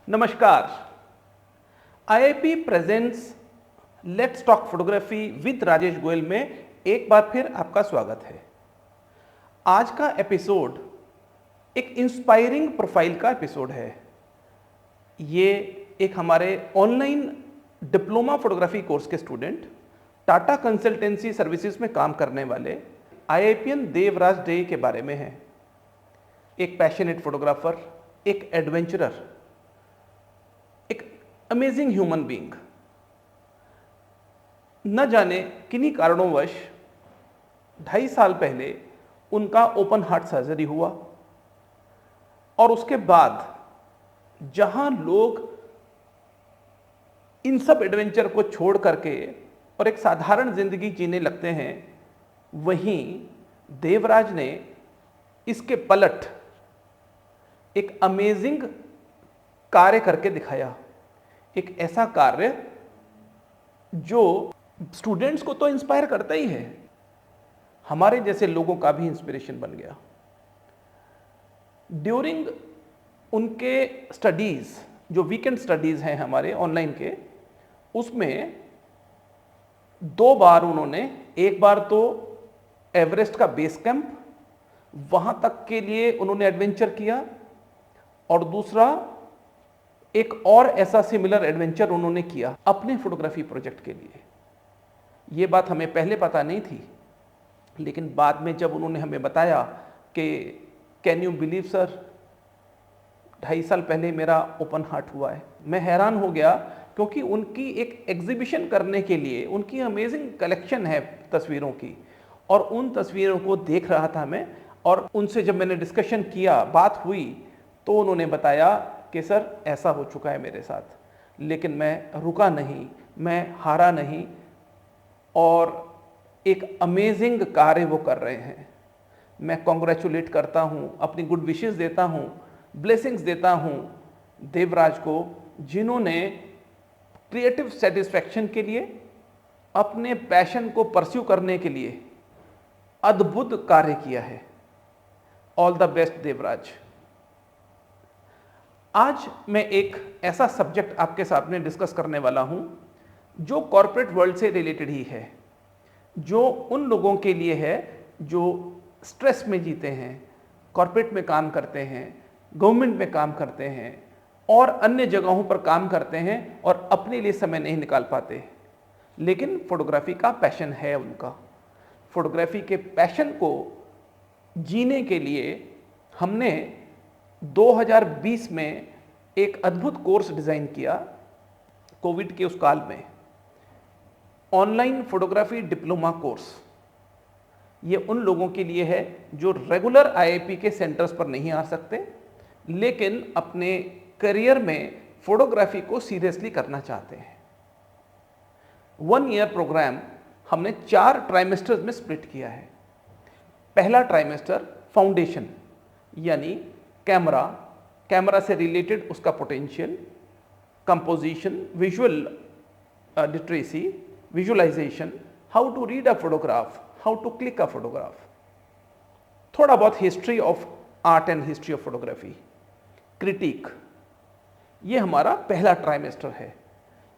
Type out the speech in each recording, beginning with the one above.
नमस्कार। IIP presents let's talk photography with Rajesh Goyal में एक बार फिर आपका स्वागत है। आज का एपिसोड एक इंस्पायरिंग प्रोफाइल का एपिसोड है। ये एक हमारे ऑनलाइन डिप्लोमा फोटोग्राफी कोर्स के स्टूडेंट, टाटा कंसल्टेंसी सर्विसेज में काम करने वाले आईआईपीएन देवराज डे के बारे में है। एक पैशनेट फोटोग्राफर, एक एडवेंचरर, एक अमेजिंग ह्यूमन बीइंग। न जाने किन्हीं कारणोंवश 2.5 साल पहले उनका ओपन हार्ट सर्जरी हुआ और उसके बाद जहां लोग इन सब एडवेंचर को छोड़ करके और एक साधारण जिंदगी जीने लगते हैं, वहीं देवराज ने इसके पलट एक अमेजिंग कार्य करके दिखाया। एक ऐसा कार्य जो स्टूडेंट्स को तो इंस्पायर करता ही है, हमारे जैसे लोगों का भी इंस्पिरेशन बन गया। ड्यूरिंग उनके स्टडीज, जो वीकेंड स्टडीज हैं हमारे ऑनलाइन के, उसमें 2 बार उन्होंने, एक बार तो एवरेस्ट का बेस कैंप, वहां तक के लिए उन्होंने एडवेंचर किया, और दूसरा एक और ऐसा सिमिलर एडवेंचर उन्होंने किया अपने फोटोग्राफी प्रोजेक्ट के लिए। ये बात हमें पहले पता नहीं थी, लेकिन बाद में जब उन्होंने हमें बताया कि कैन यू बिलीव सर, 2.5 साल पहले मेरा ओपन हार्ट हुआ है, मैं हैरान हो गया। क्योंकि उनकी एक एग्जीबिशन करने के लिए उनकी अमेजिंग कलेक्शन है तस्वीरों की, और उन तस्वीरों को देख रहा था मैं। और उनसे जब मैंने डिस्कशन किया, बात हुई, तो उन्होंने बताया कि सर ऐसा हो चुका है मेरे साथ, लेकिन मैं रुका नहीं, मैं हारा नहीं, और एक अमेजिंग कार्य वो कर रहे हैं। मैं कॉन्ग्रेचुलेट करता हूँ, अपनी गुड विशेस देता हूँ, ब्लेसिंग्स देता हूँ देवराज को, जिन्होंने क्रिएटिव सेटिस्फैक्शन के लिए, अपने पैशन को परस्यू करने के लिए अद्भुत कार्य किया है। All the best Devraj. आज मैं एक ऐसा सब्जेक्ट आपके सामने डिस्कस करने वाला हूं जो कॉर्पोरेट वर्ल्ड से रिलेटेड ही है, जो उन लोगों के लिए है जो स्ट्रेस में जीते हैं, कॉर्पोरेट में काम करते हैं, गवर्नमेंट में काम करते हैं और अन्य जगहों पर काम करते हैं और अपने लिए समय नहीं निकाल पाते, लेकिन फोटोग्राफी का पैशन है उनका। फोटोग्राफी के पैशन को जीने के लिए हमने 2020 में एक अद्भुत कोर्स डिज़ाइन किया। कोविड के उस काल में ऑनलाइन फोटोग्राफी डिप्लोमा कोर्स, ये उन लोगों के लिए है जो रेगुलर आईआईपी के सेंटर्स पर नहीं आ सकते, लेकिन अपने करियर में फोटोग्राफी को सीरियसली करना चाहते हैं। 1 ईयर प्रोग्राम हमने 4 ट्राइमेस्टर्स में स्प्लिट किया है। पहला ट्राइमेस्टर फाउंडेशन, यानी कैमरा से रिलेटेड उसका potential, composition, visual literacy, visualisation, how to read a photograph, how to click a photograph, थोड़ा बहुत history of art and history of photography, critic. ये हमारा पहला ट्राइमेस्टर है।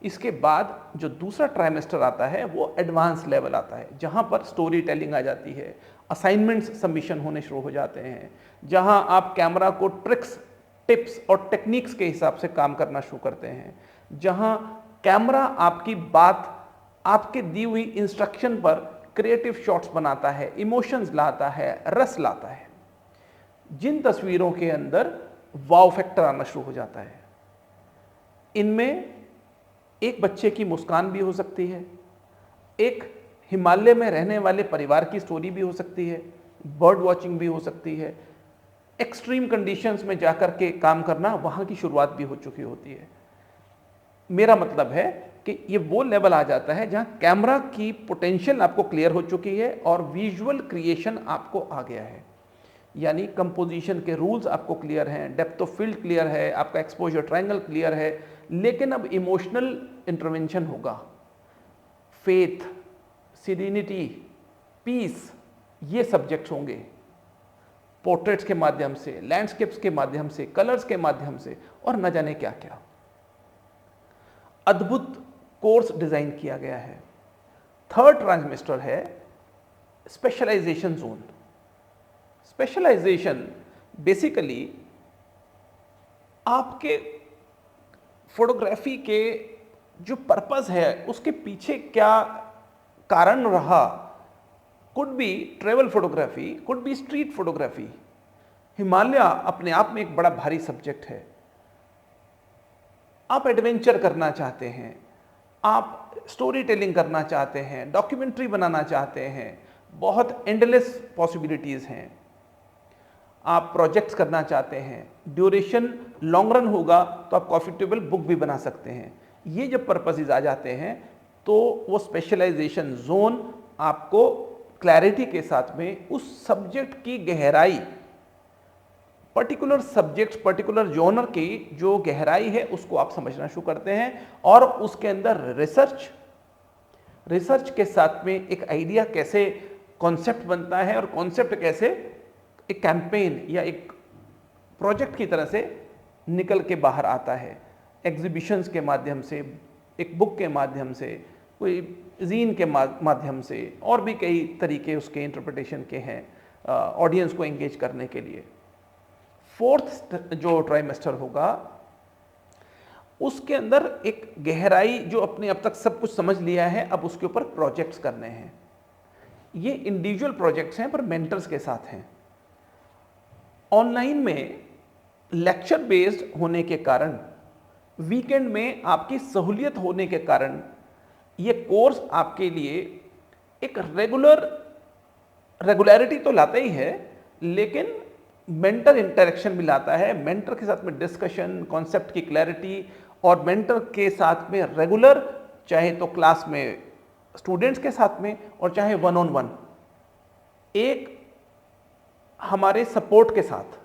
इसके बाद जो दूसरा ट्राइमेस्टर आता है वो एडवांस लेवल आता है, जहाँ पर स्टोरी टेलिंग आ जाती है, असाइनमेंट्स सबमिशन होने शुरू हो जाते हैं, जहाँ आप कैमरा को ट्रिक्स, टिप्स और टेक्निक्स के हिसाब से काम करना शुरू करते हैं, जहाँ कैमरा आपकी बात, आपके दी हुई इंस्ट्रक्शन पर क्रिएटिव शॉट्स बनाता है, इमोशंस लाता है, रस लाता है, जिन तस्वीरों के अंदर वाव फैक्टर आना शुरू हो जाता है। इनमें एक बच्चे की मुस्कान भी हो सकती है, एक हिमालय में रहने वाले परिवार की स्टोरी भी हो सकती है, बर्ड वॉचिंग भी हो सकती है, एक्सट्रीम कंडीशंस में जाकर के काम करना, वहाँ की शुरुआत भी हो चुकी होती है। मेरा मतलब है कि ये वो लेवल आ जाता है जहाँ कैमरा की पोटेंशियल आपको क्लियर हो चुकी है और विजुअल क्रिएशन आपको आ गया है, यानी कंपोजिशन के रूल्स आपको क्लियर हैं, डेप्थ ऑफ फील्ड क्लियर है, आपका एक्सपोजर ट्रायंगल क्लियर है, लेकिन अब इमोशनल इंटरवेंशन होगा। फेथ, सीरेनिटी, पीस, ये सब्जेक्ट्स होंगे। पोर्ट्रेट्स के माध्यम से, लैंडस्केप्स के माध्यम से, कलर्स के माध्यम से और न जाने क्या क्या। अद्भुत कोर्स डिजाइन किया गया है। थर्ड ट्रांसमिस्टर है स्पेशलाइजेशन जोन। स्पेशलाइजेशन बेसिकली आपके फोटोग्राफी के जो पर्पस है उसके पीछे क्या कारण रहा। Could be travel photography, could be street photography. Himalaya अपने आप में एक बड़ा भारी सब्जेक्ट है। आप एडवेंचर करना चाहते हैं, आप स्टोरी टेलिंग करना चाहते हैं, डॉक्यूमेंट्री बनाना चाहते हैं, बहुत एंडलेस पॉसिबिलिटीज़ हैं। आप प्रोजेक्ट्स करना चाहते हैं, ड्यूरेशन लॉन्ग रन होगा तो आप प्रॉफिटेबल बुक भी बना सकते हैं। ये जब पर्पसेस आ जाते हैं तो वो स्पेशलाइजेशन जोन आपको क्लैरिटी के साथ में उस सब्जेक्ट की गहराई, पर्टिकुलर सब्जेक्ट, पर्टिकुलर जॉनर की जो गहराई है उसको आप समझना शुरू करते हैं और उसके अंदर रिसर्च के साथ में एक आइडिया कैसे कॉन्सेप्ट बनता है और कॉन्सेप्ट कैसे एक कैंपेन या एक प्रोजेक्ट की तरह से निकल के बाहर आता है। एग्जीबिशंस के माध्यम से, एक बुक के माध्यम से, कोई जीन के माध्यम से, और भी कई तरीके उसके इंटरप्रिटेशन के हैं ऑडियंस को एंगेज करने के लिए। फोर्थ जो ट्राइमेस्टर होगा उसके अंदर एक गहराई, जो अपने अब तक सब कुछ समझ लिया है, अब उसके ऊपर प्रोजेक्ट्स करने हैं। ये इंडिविजुअल प्रोजेक्ट्स हैं पर मेंटर्स के साथ हैं। ऑनलाइन में लेक्चर बेस्ड होने के कारण, वीकेंड में आपकी सहूलियत होने के कारण ये कोर्स आपके लिए एक रेगुलरिटी तो लाता ही है, लेकिन मेंटर इंटरेक्शन भी लाता है। मेंटर के साथ में डिस्कशन, कॉन्सेप्ट की क्लैरिटी और मेंटर के साथ में रेगुलर, चाहे तो क्लास में स्टूडेंट्स के साथ में और चाहे वन ऑन वन, एक हमारे सपोर्ट के साथ,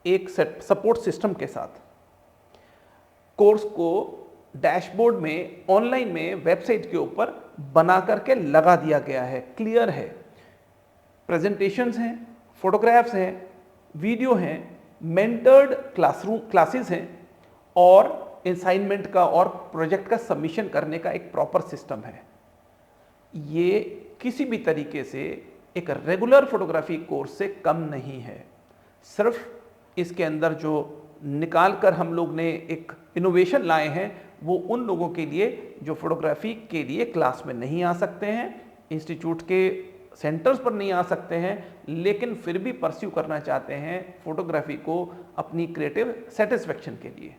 एक सपोर्ट सिस्टम के साथ कोर्स को डैशबोर्ड में, ऑनलाइन में, वेबसाइट के ऊपर बना करके लगा दिया गया है। क्लियर है, प्रेजेंटेशंस हैं, फोटोग्राफ्स हैं, वीडियो हैं, मेंटर्ड क्लासेस हैं और असाइनमेंट का और प्रोजेक्ट का सबमिशन करने का एक प्रॉपर सिस्टम है। ये किसी भी तरीके से एक रेगुलर फोटोग्राफी कोर्स से कम नहीं है। सिर्फ इसके अंदर जो निकाल कर हम लोग ने एक इनोवेशन लाए हैं वो उन लोगों के लिए जो फोटोग्राफी के लिए क्लास में नहीं आ सकते हैं, इंस्टीट्यूट के सेंटर्स पर नहीं आ सकते हैं, लेकिन फिर भी परस्यू करना चाहते हैं फोटोग्राफी को अपनी क्रिएटिव सेटिस्फेक्शन के लिए।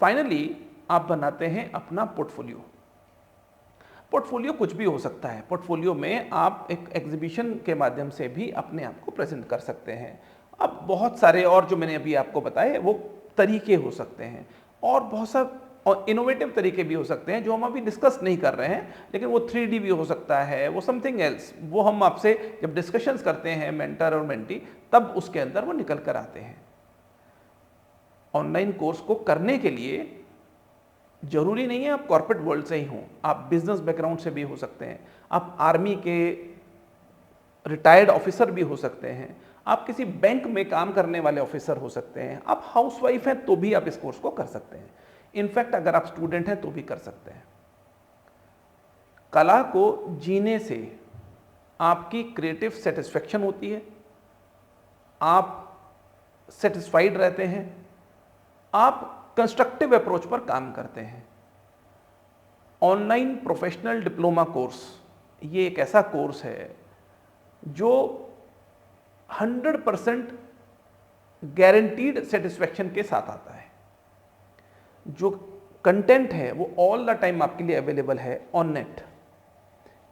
फाइनली आप बनाते हैं अपना पोर्टफोलियो। पोर्टफोलियो कुछ भी हो सकता है। पोर्टफोलियो में आप एक एग्जीबिशन के माध्यम से भी अपने आप को प्रेजेंट कर सकते हैं। अब बहुत सारे और जो मैंने अभी आपको बताए वो तरीके हो सकते हैं और बहुत सा और इनोवेटिव तरीके भी हो सकते हैं जो हम अभी डिस्कस नहीं कर रहे हैं, लेकिन वो 3D भी हो सकता है, वो समथिंग एल्स, वो हम आपसे जब डिस्कशंस करते हैं मेंटर और मेंटी तब उसके अंदर वो निकल कर आते हैं। ऑनलाइन कोर्स को करने के लिए जरूरी नहीं है आप कॉर्पोरेट वर्ल्ड से ही हों, आप बिजनेस बैकग्राउंड से भी हो सकते हैं, आप आर्मी के रिटायर्ड ऑफिसर भी हो सकते हैं, आप किसी बैंक में काम करने वाले ऑफिसर हो सकते हैं, आप हाउसवाइफ हैं तो भी आप इस कोर्स को कर सकते हैं। इनफैक्ट अगर आप स्टूडेंट हैं तो भी कर सकते हैं। कला को जीने से आपकी क्रिएटिव सेटिस्फेक्शन होती है, आप सेटिस्फाइड रहते हैं, आप कंस्ट्रक्टिव अप्रोच पर काम करते हैं। ऑनलाइन प्रोफेशनल डिप्लोमा कोर्स ये एक ऐसा कोर्स है जो 100% गारंटीड सेटिस्फेक्शन के साथ आता है। जो कंटेंट है वो ऑल द टाइम आपके लिए अवेलेबल है ऑन नेट।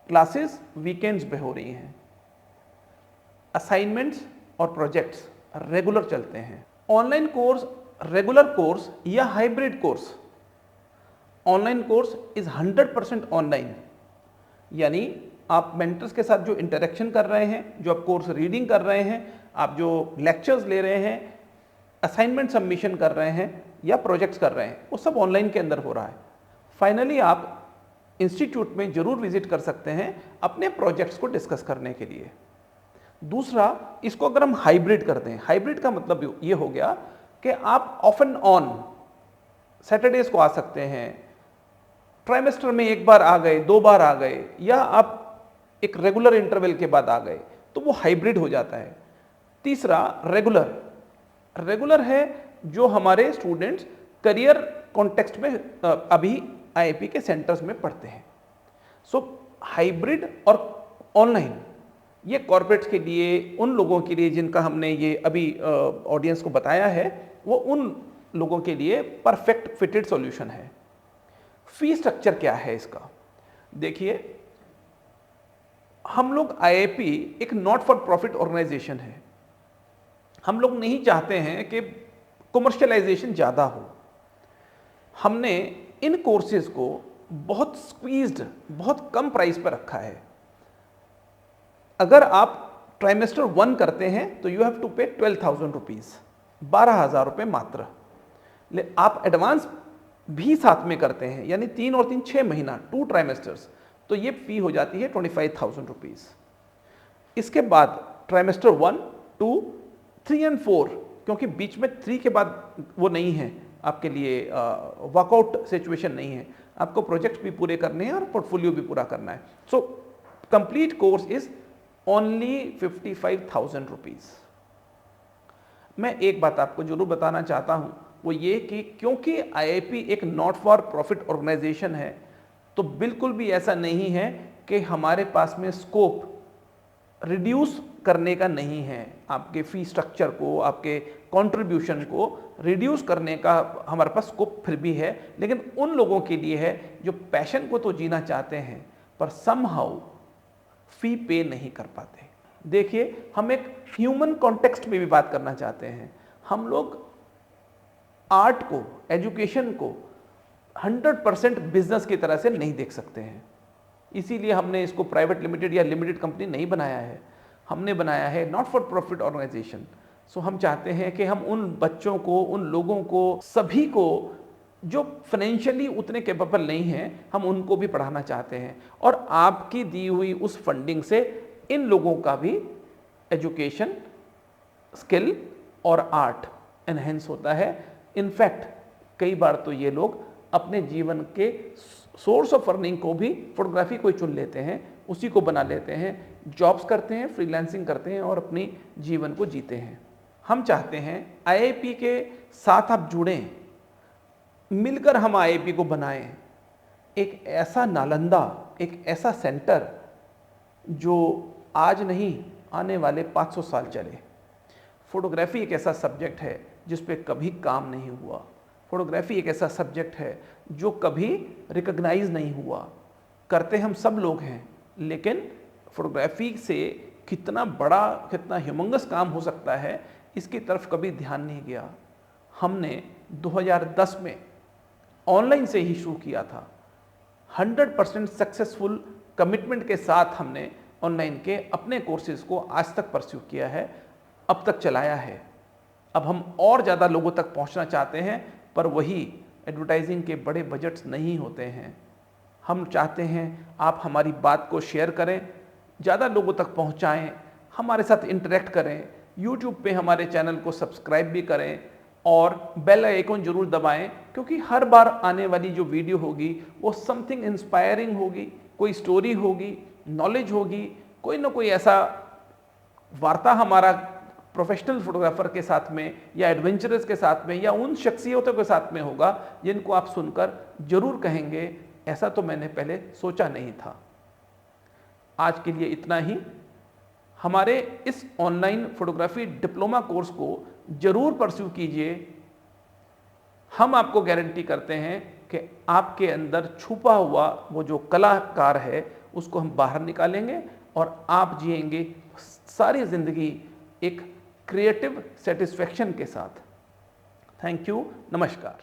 क्लासेस वीकेंड्स पे हो रही हैं, असाइनमेंट्स और प्रोजेक्ट्स रेगुलर चलते हैं। ऑनलाइन कोर्स, रेगुलर कोर्स या hybrid course. Online course is 100% online, यानी आप मेंटर्स के साथ जो इंटरेक्शन कर रहे हैं, जो आप कोर्स रीडिंग कर रहे हैं, आप जो लेक्चर्स ले रहे हैं, असाइनमेंट सबमिशन कर रहे हैं या प्रोजेक्ट्स कर रहे हैं, वो सब ऑनलाइन के अंदर हो रहा है। फाइनली आप इंस्टीट्यूट में जरूर विजिट कर सकते हैं अपने प्रोजेक्ट्स को डिस्कस करने के लिए। दूसरा, इसको अगर हम हाइब्रिड करते हैं, हाइब्रिड का मतलब ये हो गया कि आप ऑफ एंड ऑन सैटरडेज को आ सकते हैं, ट्राइमेस्टर में एक बार आ गए, 2 बार आ गए, या आप एक रेगुलर इंटरवल के बाद आ गए, तो वो हाइब्रिड हो जाता है। तीसरा, रेगुलर। रेगुलर है जो हमारे स्टूडेंट्स करियर कॉन्टेक्स्ट में अभी आईआईपी के सेंटर्स में पढ़ते हैं। सो हाइब्रिड और ऑनलाइन, ये कॉर्पोरेट्स के लिए, उन लोगों के लिए जिनका हमने ये अभी ऑडियंस को बताया है, वो उन लोगों के लिए परफेक्ट फिटेड सॉल्यूशन है। फी स्ट्रक्चर क्या है इसका? देखिए, हम लोग आईआईपी एक नॉट फॉर प्रॉफिट ऑर्गेनाइजेशन है। हम लोग नहीं चाहते हैं कि कमर्शियलाइजेशन ज़्यादा हो। हमने इन कोर्सेज को बहुत स्क्वीज्ड, बहुत कम प्राइस पर रखा है। अगर आप ट्राइमेस्टर 1 करते हैं तो यू हैव टू पे 12,000 रुपीज़, 12,000 रुपये मात्र। आप एडवांस भी साथ में करते हैं, यानी 3 और 3 6 महीना, 2 ट्राइमेस्टर्स, तो ये फी हो जाती है 25,000 रुपीज़। इसके बाद ट्राइमेस्टर 1, 2, 3 एंड 4, क्योंकि बीच में 3 के बाद वो नहीं है आपके लिए, वर्कआउट सिचुएशन नहीं है, आपको प्रोजेक्ट भी पूरे करने हैं और पोर्टफोलियो भी पूरा करना है। So complete course is only 55,000 rupees. मैं एक बात आपको जरूर बताना चाहता हूं, वो ये कि क्योंकि आईआईपी एक नॉट फॉर प्रॉफिट ऑर्गेनाइजेशन है, तो बिल्कुल भी ऐसा नहीं है कि हमारे पास में स्कोप रिड्यूस करने का नहीं है। आपके फी स्ट्रक्चर को, आपके कंट्रीब्यूशन को रिड्यूस करने का हमारे पास स्कोप फिर भी है, लेकिन उन लोगों के लिए है जो पैशन को तो जीना चाहते हैं पर समहाउ फी पे नहीं कर पाते। देखिए, हम एक ह्यूमन कॉन्टेक्स्ट में भी बात करना चाहते हैं। हम लोग आर्ट को, एजुकेशन को 100% बिजनेस की तरह से नहीं देख सकते हैं। इसीलिए हमने इसको प्राइवेट लिमिटेड या लिमिटेड कंपनी नहीं बनाया है, हमने बनाया है नॉट फॉर प्रॉफिट ऑर्गेनाइजेशन। सो हम चाहते हैं कि हम उन बच्चों को, उन लोगों को, सभी को जो फाइनेंशियली उतने कैपेबल नहीं हैं, हम उनको भी पढ़ाना चाहते हैं। और आपकी दी हुई उस फंडिंग से इन लोगों का भी एजुकेशन, स्किल और आर्ट एनहेंस होता है। इनफैक्ट कई बार तो ये लोग अपने जीवन के सोर्स ऑफ अर्निंग को भी फोटोग्राफी को ही चुन लेते हैं, उसी को बना लेते हैं, जॉब्स करते हैं, फ्रीलांसिंग करते हैं और अपनी जीवन को जीते हैं। हम चाहते हैं आईआईपी के साथ आप जुड़ें, मिलकर हम आईआईपी को बनाएं एक ऐसा नालंदा, एक ऐसा सेंटर जो आज नहीं, आने वाले 500 साल चले। फोटोग्राफी एक ऐसा सब्जेक्ट है जिस पे कभी काम नहीं हुआ। फोटोग्राफी एक ऐसा सब्जेक्ट है जो कभी रिकॉग्नाइज नहीं हुआ। करते हम सब लोग हैं, लेकिन फोटोग्राफी से कितना बड़ा, कितना ह्यूमंगस काम हो सकता है, इसकी तरफ कभी ध्यान नहीं गया। हमने 2010 में ऑनलाइन से ही शुरू किया था। 100% सक्सेसफुल कमिटमेंट के साथ हमने ऑनलाइन के अपने कोर्सेज को आज तक परस्यू किया है, अब तक चलाया है। अब हम और ज़्यादा लोगों तक पहुंचना चाहते हैं, पर वही एडवर्टाइजिंग के बड़े बजट्स नहीं होते हैं। हम चाहते हैं आप हमारी बात को शेयर करें, ज़्यादा लोगों तक पहुंचाएं, हमारे साथ इंटरेक्ट करें, यूट्यूब पे हमारे चैनल को सब्सक्राइब भी करें और बेल आइकन जरूर दबाएं, क्योंकि हर बार आने वाली जो वीडियो होगी वो समथिंग इंस्पायरिंग होगी, कोई स्टोरी होगी, नॉलेज होगी, कोई ना कोई ऐसा वार्ता हमारा प्रोफेशनल फोटोग्राफर के साथ में या एडवेंचरर्स के साथ में या उन शख्सियतों के साथ में होगा जिनको आप सुनकर जरूर कहेंगे ऐसा तो मैंने पहले सोचा नहीं था। आज के लिए इतना ही। हमारे इस ऑनलाइन फोटोग्राफी डिप्लोमा कोर्स को जरूर परस्यू कीजिए। हम आपको गारंटी करते हैं कि आपके अंदर छुपा हुआ वो जो कलाकार है उसको हम बाहर निकालेंगे और आप जिएंगे सारी जिंदगी एक क्रिएटिव सेटिस्फैक्शन के साथ। थैंक यू, नमस्कार।